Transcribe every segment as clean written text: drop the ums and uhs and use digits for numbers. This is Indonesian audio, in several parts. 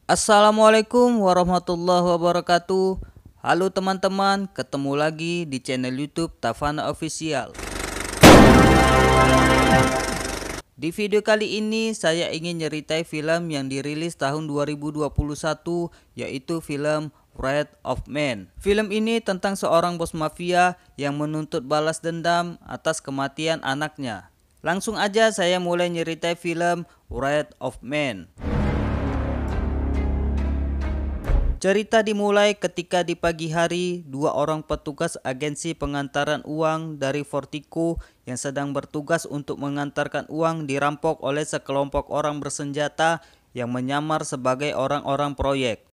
Assalamualaikum warahmatullahi wabarakatuh. Halo teman-teman, ketemu lagi di channel YouTube Tafana Official. Di video kali ini saya ingin nyeritai film yang dirilis tahun 2021, yaitu film Wrath of Man. Film ini tentang seorang bos mafia yang menuntut balas dendam atas kematian anaknya. Langsung aja saya mulai nyeritai film Wrath of Man. Cerita dimulai ketika di pagi hari, dua orang petugas agensi pengantaran uang dari Vertigo yang sedang bertugas untuk mengantarkan uang dirampok oleh sekelompok orang bersenjata yang menyamar sebagai orang-orang proyek.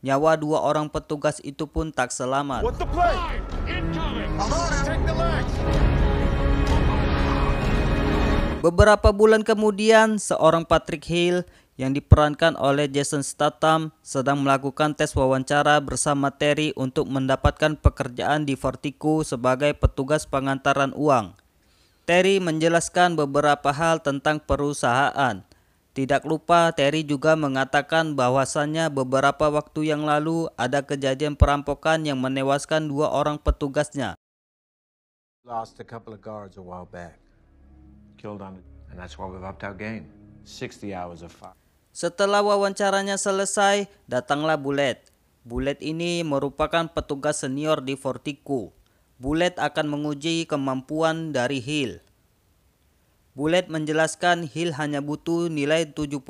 Nyawa dua orang petugas itu pun tak selamat. Beberapa bulan kemudian, seorang Patrick Hill yang diperankan oleh Jason Statham sedang melakukan tes wawancara bersama Terry untuk mendapatkan pekerjaan di Vertigo sebagai petugas pengantaran uang. Terry menjelaskan beberapa hal tentang perusahaan. Tidak lupa, Terry juga mengatakan bahwasannya beberapa waktu yang lalu ada kejadian perampokan yang menewaskan dua orang petugasnya. Lost a couple of guards a while back. Killed on it, and that's why we've upped our game. 60 hours of fire. Setelah wawancaranya selesai, datanglah Bullet. Bullet ini merupakan petugas senior di Vertigo. Bullet akan menguji kemampuan dari Hill. Bullet menjelaskan Hill hanya butuh nilai 70%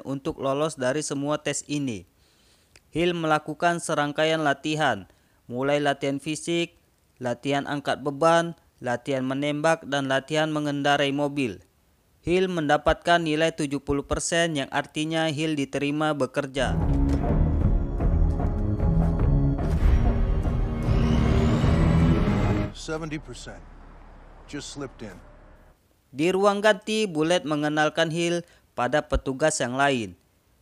untuk lolos dari semua tes ini. Hill melakukan serangkaian latihan, mulai latihan fisik, latihan angkat beban, latihan menembak, dan latihan mengendarai mobil. Hill mendapatkan nilai 70% yang artinya Hill diterima bekerja. Just slipped in. Di ruang ganti, Bullet mengenalkan Hill pada petugas yang lain.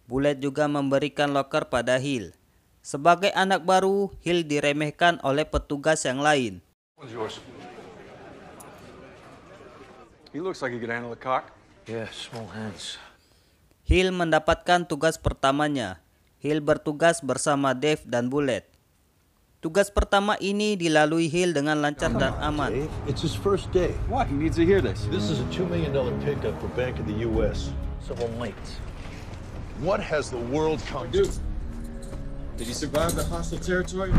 Bullet juga memberikan loker pada Hill. Sebagai anak baru, Hill diremehkan oleh petugas yang lain. He looks like he could handle a cock. Yeah, small hands. Hill mendapatkan tugas pertamanya. Hill bertugas bersama Dave dan Bullet. Tugas pertama ini dilalui Hill dengan lancar dan aman. Dave, it's his first day. Why? He needs to hear this. This is a $2 million pickup for Bank of the U.S. Civil mates. What has the world come to? Did he survive the hostile territory?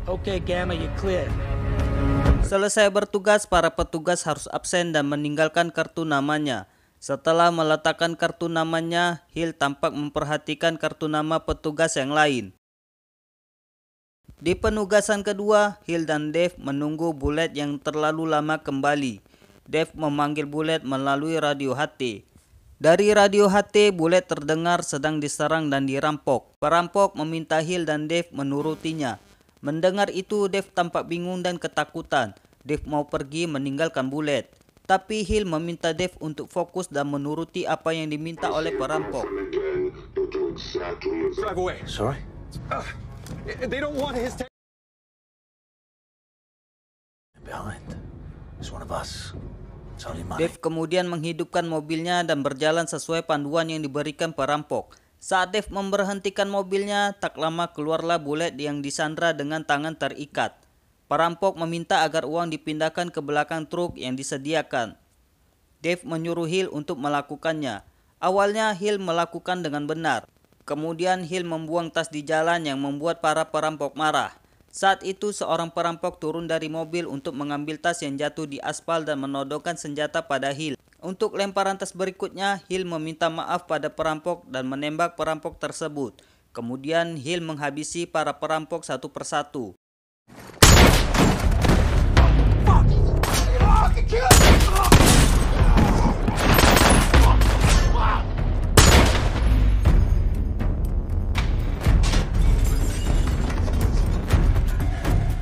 Okay, Gamma, you're clear. Selesai bertugas, para petugas harus absen dan meninggalkan kartu namanya. Setelah meletakkan kartu namanya, Hill tampak memperhatikan kartu nama petugas yang lain. Di penugasan kedua, Hill dan Dave menunggu Bullet yang terlalu lama kembali. Dave memanggil Bullet melalui radio HT. Dari radio HT, Bullet terdengar sedang diserang dan dirampok. Perampok meminta Hill dan Dave menurutinya. Mendengar itu, Dave tampak bingung dan ketakutan. Dave mau pergi meninggalkan Bullet. Tapi Hill meminta Dave untuk fokus dan menuruti apa yang diminta oleh perampok. Drive away. Sorry? They don't want his Behind. He's one of us. It's only money. Dave kemudian menghidupkan mobilnya dan berjalan sesuai panduan yang diberikan perampok. Saat Dave memberhentikan mobilnya, tak lama keluarlah Bullet yang disandra dengan tangan terikat. Perampok meminta agar uang dipindahkan ke belakang truk yang disediakan. Dave menyuruh Hill untuk melakukannya. Awalnya Hill melakukan dengan benar. Kemudian Hill membuang tas di jalan yang membuat para perampok marah. Saat itu seorang perampok turun dari mobil untuk mengambil tas yang jatuh di aspal dan menodongkan senjata pada Hill. Untuk lemparan tas berikutnya, Hill meminta maaf pada perampok dan menembak perampok tersebut. Kemudian Hill menghabisi para perampok satu persatu.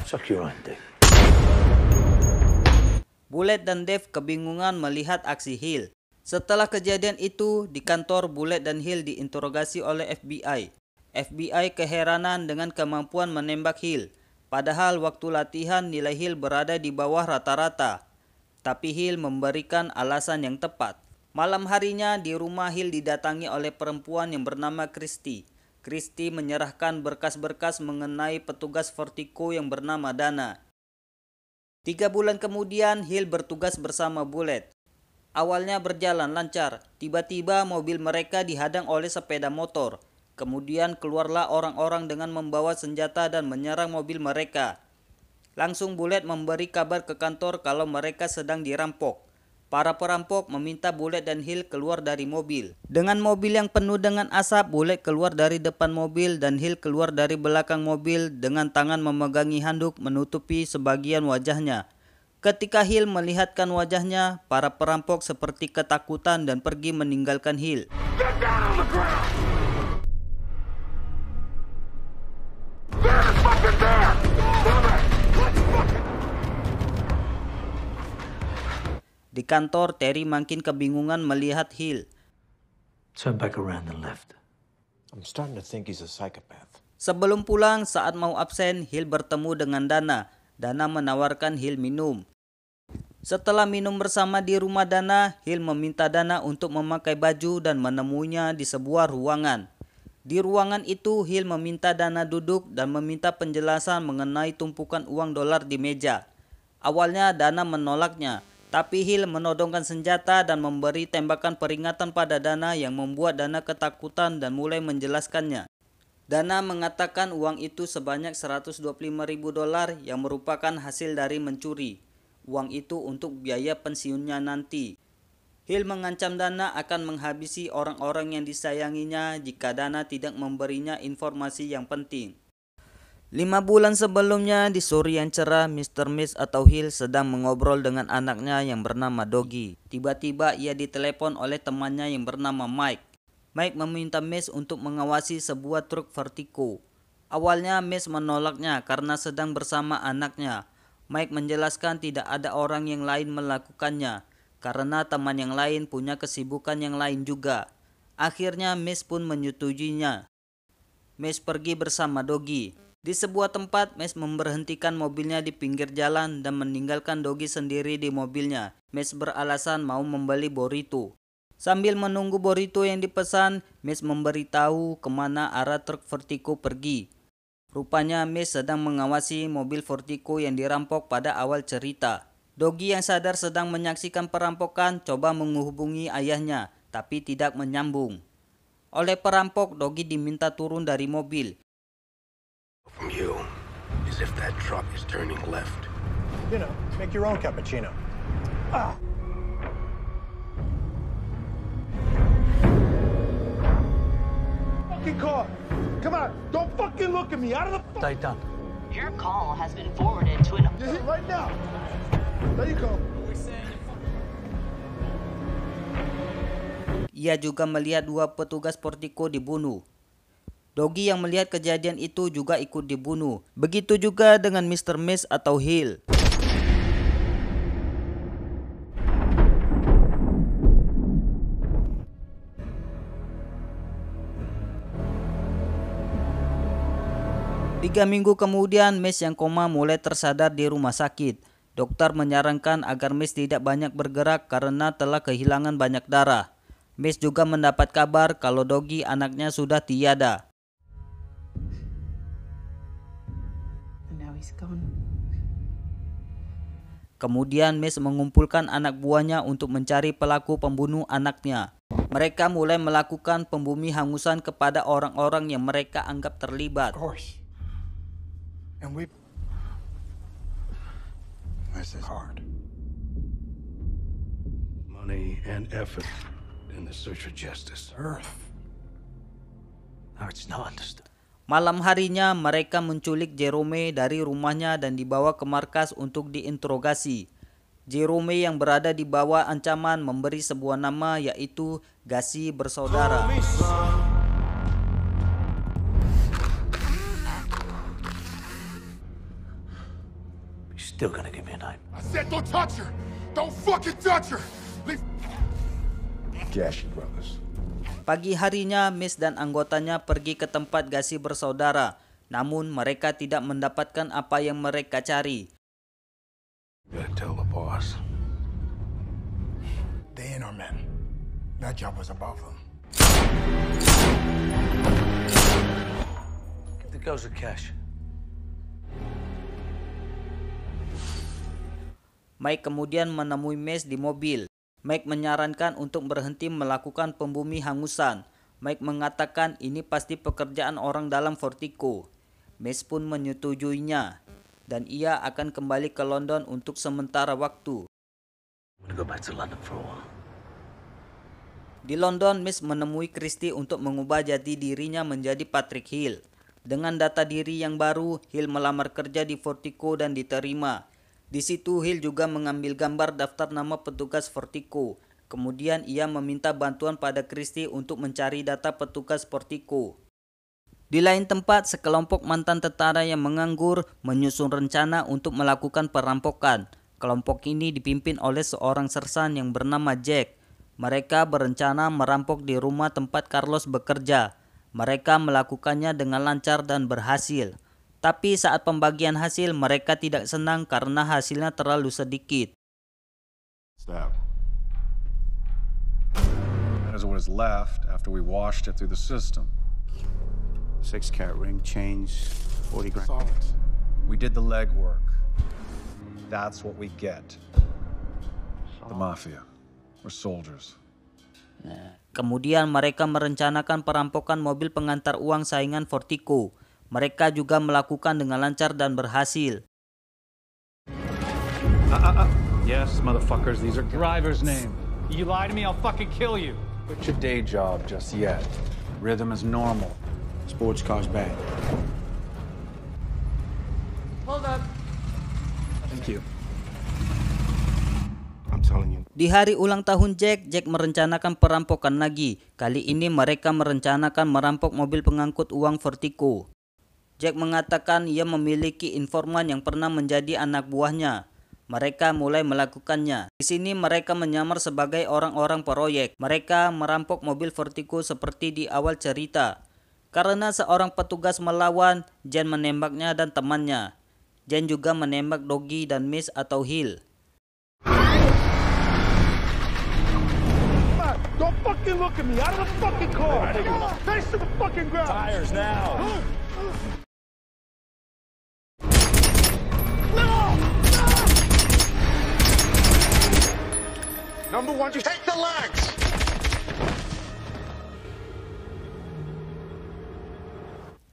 Suck your own dick. Bullet dan Dave kebingungan melihat aksi Hill. Setelah kejadian itu, di kantor Bullet dan Hill diinterogasi oleh FBI. FBI keheranan dengan kemampuan menembak Hill. Padahal waktu latihan nilai Hill berada di bawah rata-rata. Tapi Hill memberikan alasan yang tepat. Malam harinya di rumah Hill didatangi oleh perempuan yang bernama Christy. Christy menyerahkan berkas-berkas mengenai petugas Vertigo yang bernama Dana. 3 bulan kemudian Hill bertugas bersama Bullet. Awalnya berjalan lancar, tiba-tiba mobil mereka dihadang oleh sepeda motor. Kemudian keluarlah orang-orang dengan membawa senjata dan menyerang mobil mereka. Langsung Bullet memberi kabar ke kantor kalau mereka sedang dirampok. Para perampok meminta Bullet dan Hill keluar dari mobil. Dengan mobil yang penuh dengan asap, Bullet keluar dari depan mobil dan Hill keluar dari belakang mobil dengan tangan memegangi handuk menutupi sebagian wajahnya. Ketika Hill melihatkan wajahnya, para perampok seperti ketakutan dan pergi meninggalkan Hill. Get down on the ground! They're fucking there! Damn it! Let's fucking... Di kantor, Terry makin kebingungan melihat Hill. Turn back around and left. I'm starting to think he's a psychopath. Sebelum pulang, saat mau absen, Hill bertemu dengan Dana. Dana menawarkan Hill minum. Setelah minum bersama di rumah Dana, Hill meminta Dana untuk memakai baju dan menemuinya di sebuah ruangan. Di ruangan itu, Hill meminta Dana duduk dan meminta penjelasan mengenai tumpukan uang dolar di meja. Awalnya Dana menolaknya, tapi Hill menodongkan senjata dan memberi tembakan peringatan pada Dana yang membuat Dana ketakutan dan mulai menjelaskannya. Dana mengatakan uang itu sebanyak $125.000 yang merupakan hasil dari mencuri. Uang itu untuk biaya pensiunnya nanti. Hill mengancam Dana akan menghabisi orang-orang yang disayanginya jika Dana tidak memberinya informasi yang penting. 5 bulan sebelumnya, di sore yang cerah, Mr. Miss atau Hill sedang mengobrol dengan anaknya yang bernama Doggy. Tiba-tiba ia ditelepon oleh temannya yang bernama Mike. Mike meminta Miss untuk mengawasi sebuah truk Vertigo. Awalnya Miss menolaknya karena sedang bersama anaknya. Mike menjelaskan tidak ada orang yang lain melakukannya, karena teman yang lain punya kesibukan yang lain juga. Akhirnya Miss pun menyetujuinya. Miss pergi bersama Doggy. Di sebuah tempat, Miss memberhentikan mobilnya di pinggir jalan dan meninggalkan Doggy sendiri di mobilnya. Miss beralasan mau membeli burrito. Sambil menunggu burrito yang dipesan, Miss memberitahu kemana arah truk Vertigo pergi. Rupanya Miss sedang mengawasi mobil Vertigo yang dirampok pada awal cerita. Doggy yang sadar sedang menyaksikan perampokan coba menghubungi ayahnya, tapi tidak menyambung. Oleh perampok, Doggy diminta turun dari mobil. From you is if that truck is turning left. You know, make your own cappuccino. Fucking car! Come on! Don't fucking look at me! Out of the fuck! Stay done. Your call has been forwarded to an... You're hit right now! There you go. Ia juga melihat 2 petugas Vertigo dibunuh. Doggy yang melihat kejadian itu juga ikut dibunuh. Begitu juga dengan Mr. Miss atau Hill. Tiga minggu kemudian, Miss yang koma mulai tersadar di rumah sakit. Dokter menyarankan agar Miss tidak banyak bergerak karena telah kehilangan banyak darah. Miss juga mendapat kabar kalau Doggy anaknya sudah tiada. Kemudian Miss mengumpulkan anak buahnya untuk mencari pelaku pembunuh anaknya. Mereka mulai melakukan pembumi hangusan kepada orang-orang yang mereka anggap terlibat. Of course. And we... This is hard. Money and effort in the search for justice. Earth. No, it's not understood. Malam harinya mereka menculik Jerome dari rumahnya dan dibawa ke markas untuk diinterogasi. Jerome yang berada di bawah ancaman memberi sebuah nama yaitu Gassi Bersaudara. He's still gonna give me a name. I said don't touch her! Don't fucking touch her! Leave... Jashy brothers. Pagi harinya, Miss dan anggotanya pergi ke tempat Gacy bersaudara. Namun mereka tidak mendapatkan apa yang mereka cari. Gotta tell the boss. They ain't our men. That job was above them. Give the girls a cash. Mike kemudian menemui Mace di mobil. Mike menyarankan untuk berhenti melakukan pembumi hangusan. Mike mengatakan ini pasti pekerjaan orang dalam Vertigo. Mace pun menyetujuinya, dan ia akan kembali ke London untuk sementara waktu. I'm gonna go back to London for a while. Di London, Mace menemui Christie untuk mengubah jati dirinya menjadi Patrick Hill. Dengan data diri yang baru, Hill melamar kerja di Vertigo dan diterima. Di situ Hill juga mengambil gambar daftar nama petugas Vertigo. Kemudian ia meminta bantuan pada Christie untuk mencari data petugas Vertigo. Di lain tempat, sekelompok mantan tentara yang menganggur menyusun rencana untuk melakukan perampokan. Kelompok ini dipimpin oleh seorang sersan yang bernama Jack. Mereka berencana merampok di rumah tempat Carlos bekerja. Mereka melakukannya dengan lancar dan berhasil. Tapi saat pembagian hasil, mereka tidak senang karena hasilnya terlalu sedikit. That is what is left after we washed it through the system. 6-carat ring, chains, 40 grand. Solid. We did the legwork. That's what we get. The mafia. We're soldiers. Kemudian mereka merencanakan perampokan mobil pengantar uang saingan Vertigo. Mereka juga melakukan dengan lancar dan berhasil. Yes, motherfuckers, these are Driver's name. You lie to me, I'll fucking kill you. Quit your day job just yet. Rhythm is normal. Sports car's bad. Hold up. Thank you. I'm telling you. Di hari ulang tahun Jack merencanakan perampokan lagi. Kali ini mereka merencanakan merampok mobil pengangkut uang Vertigo. Jack mengatakan ia memiliki informan yang pernah menjadi anak buahnya. Mereka mulai melakukannya. Di sini mereka menyamar sebagai orang-orang proyek. Mereka merampok mobil Vertigo seperti di awal cerita. Karena seorang petugas melawan, Jen menembaknya dan temannya. Jen juga menembak Doggy dan Miss atau Hill. Don't fucking look at me. Out of the fucking car. Face to the fucking ground. Tires now. Number one, just take the legs.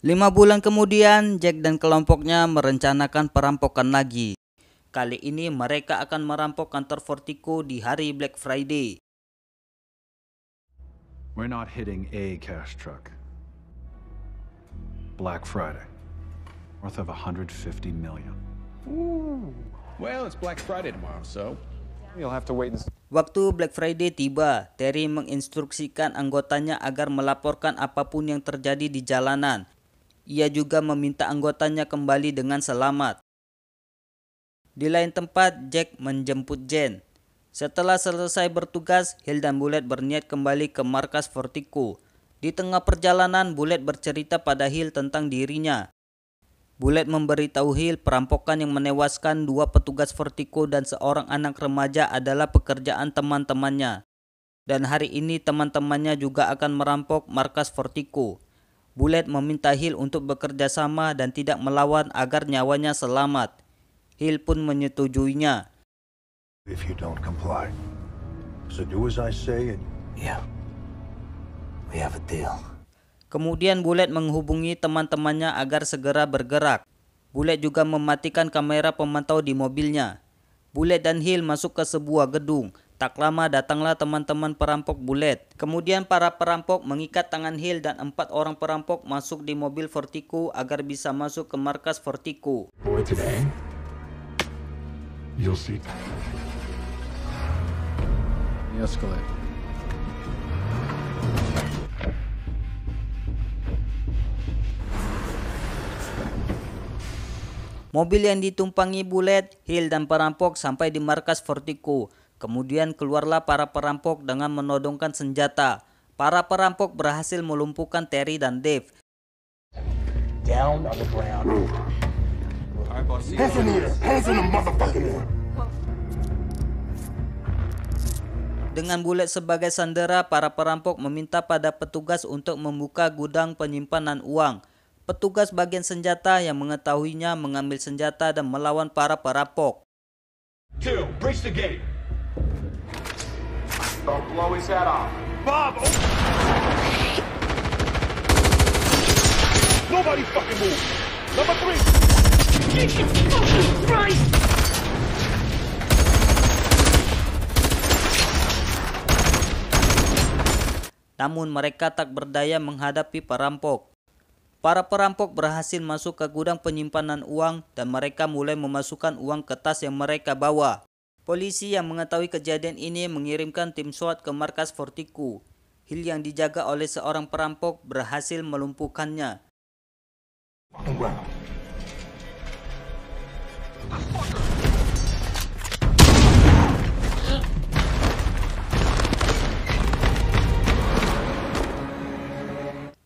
Lima bulan kemudian, Jack dan kelompoknya merencanakan perampokan lagi. Kali ini mereka akan merampok kantor Vertigo di hari Black Friday. We're not hitting a cash truck. Black Friday. Worth of 150 million. Ooh. Well, it's Black Friday tomorrow, so you'll have to wait and see. Waktu Black Friday tiba, Terry menginstruksikan anggotanya agar melaporkan apapun yang terjadi di jalanan. Ia juga meminta anggotanya kembali dengan selamat. Di lain tempat, Jack menjemput Jen. Setelah selesai bertugas, Hill dan Bullet berniat kembali ke markas Vertigo. Di tengah perjalanan, Bullet bercerita pada Hill tentang dirinya. Bullet memberitahu Hill perampokan yang menewaskan 2 petugas Vertigo dan seorang anak remaja adalah pekerjaan teman-temannya. Dan hari ini teman-temannya juga akan merampok markas Vertigo. Bullet meminta Hill untuk bekerja sama dan tidak melawan agar nyawanya selamat. Hill pun menyetujuinya. If you don't comply, so do as I say and Yeah. We have a deal. Kemudian Bullet menghubungi teman-temannya agar segera bergerak. Bullet juga mematikan kamera pemantau di mobilnya. Bullet dan Hill masuk ke sebuah gedung. Tak lama datanglah teman-teman perampok Bullet. Kemudian para perampok mengikat tangan Hill dan 4 orang perampok masuk di mobil Vertigo agar bisa masuk ke markas Vertigo. boy, today you'll see. The Escalade. Mobil yang ditumpangi Bullet, Hill dan perampok sampai di markas Vertigo. Kemudian keluarlah para perampok dengan menodongkan senjata. Para perampok berhasil melumpuhkan Terry dan Dave. Down on the ground. Hands in the air. Hands in the motherfucking air. Dengan Bullet sebagai sandera, para perampok meminta pada petugas untuk membuka gudang penyimpanan uang. Petugas bagian senjata yang mengetahuinya mengambil senjata dan melawan para perampok. Two, breach the gate. Don't blow his head off. Bob! Oh. Nobody fucking move. Number 3. Jesus fucking Christ! Namun mereka tak berdaya menghadapi perampok. Para perampok berhasil masuk ke gudang penyimpanan uang dan mereka mulai memasukkan uang ke tas yang mereka bawa. Polisi yang mengetahui kejadian ini mengirimkan tim SWAT ke markas Fortiku. Hill yang dijaga oleh seorang perampok berhasil melumpuhkannya.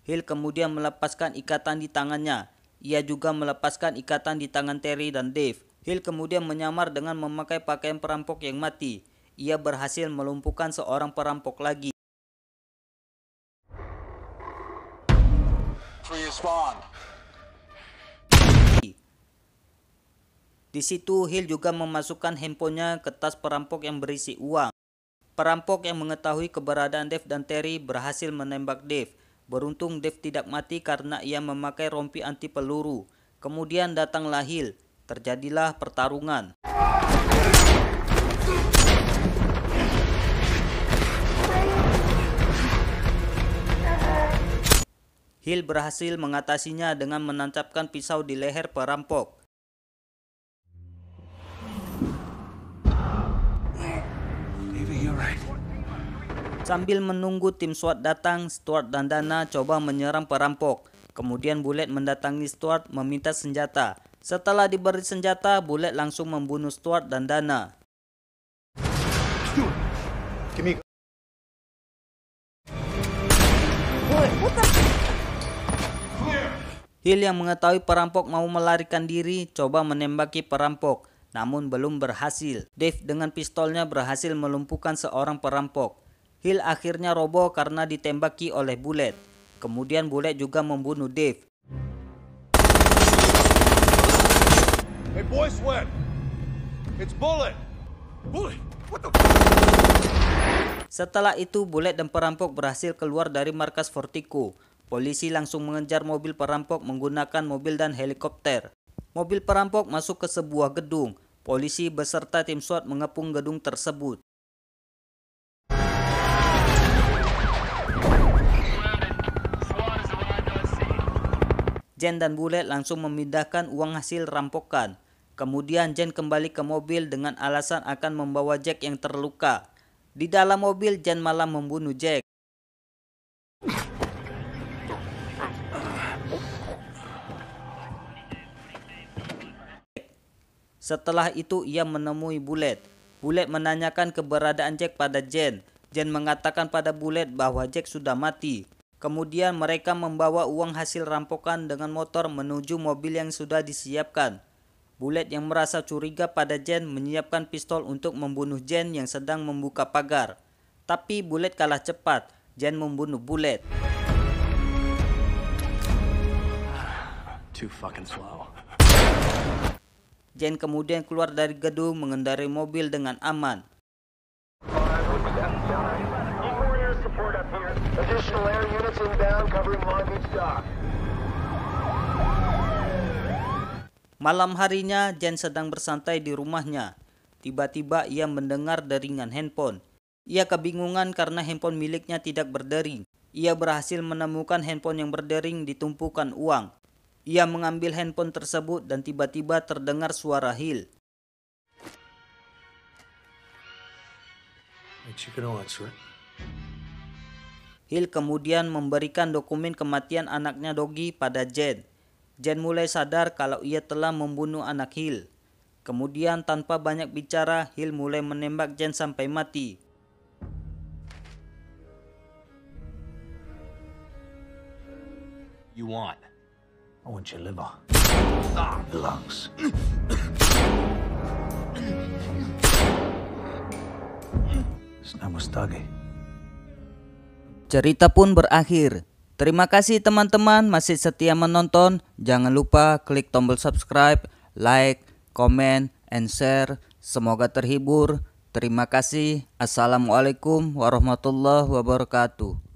Hill kemudian melepaskan ikatan di tangannya. Ia juga melepaskan ikatan di tangan Terry dan Dave. Hill kemudian menyamar dengan memakai pakaian perampok yang mati. Ia berhasil melumpuhkan seorang perampok lagi. Di situ Hill juga memasukkan handphonenya ke tas perampok yang berisi uang. Perampok yang mengetahui keberadaan Dave dan Terry berhasil menembak Dave. Beruntung Dave tidak mati karena ia memakai rompi anti peluru. Kemudian datanglah Hill. Terjadilah pertarungan. Hill berhasil mengatasinya dengan menancapkan pisau di leher perampok. Sambil menunggu tim SWAT datang, Stuart dan Dana coba menyerang perampok. Kemudian Bullet mendatangi Stuart meminta senjata. Setelah diberi senjata, Bullet langsung membunuh Stuart dan Dana. Hill yang mengetahui perampok mau melarikan diri, coba menembaki perampok. Namun belum berhasil. Dave dengan pistolnya berhasil melumpuhkan seorang perampok. Hill akhirnya roboh karena ditembaki oleh Bullet. Kemudian Bullet juga membunuh Dave. Hey, boy, Sweat. It's Bullet. Bullet, what the? Setelah itu, Bullet dan perampok berhasil keluar dari markas Fortiku. Polisi langsung mengejar mobil perampok menggunakan mobil dan helikopter. Mobil perampok masuk ke sebuah gedung. Polisi beserta tim SWAT mengepung gedung tersebut. Jen dan Bullet langsung memindahkan uang hasil rampokan. Kemudian Jen kembali ke mobil dengan alasan akan membawa Jack yang terluka. Di dalam mobil, Jen malah membunuh Jack. Setelah itu ia menemui Bullet. Bullet menanyakan keberadaan Jack pada Jen. Jen mengatakan pada Bullet bahwa Jack sudah mati. Kemudian mereka membawa uang hasil rampokan dengan motor menuju mobil yang sudah disiapkan. Bullet yang merasa curiga pada Jen menyiapkan pistol untuk membunuh Jen yang sedang membuka pagar. Tapi Bullet kalah cepat. Jen membunuh Bullet. Too fucking slow. Jen kemudian keluar dari gedung mengendarai mobil dengan aman. Malam harinya, Jen sedang bersantai di rumahnya. Tiba-tiba ia mendengar deringan handphone. Ia kebingungan karena handphone miliknya tidak berdering. Ia berhasil menemukan handphone yang berdering di tumpukan uang. Ia mengambil handphone tersebut dan tiba-tiba terdengar suara Hill. Hill kemudian memberikan dokumen kematian anaknya Doggy pada Jen. Jen mulai sadar kalau ia telah membunuh anak Hill. Kemudian tanpa banyak bicara, Hill mulai menembak Jen sampai mati. You want? I want your liver. Your lungs. Cerita pun berakhir. Terima kasih teman-teman masih setia menonton. Jangan lupa klik tombol subscribe, like, comment, and share. Semoga terhibur. Terima kasih. Assalamualaikum warahmatullahi wabarakatuh.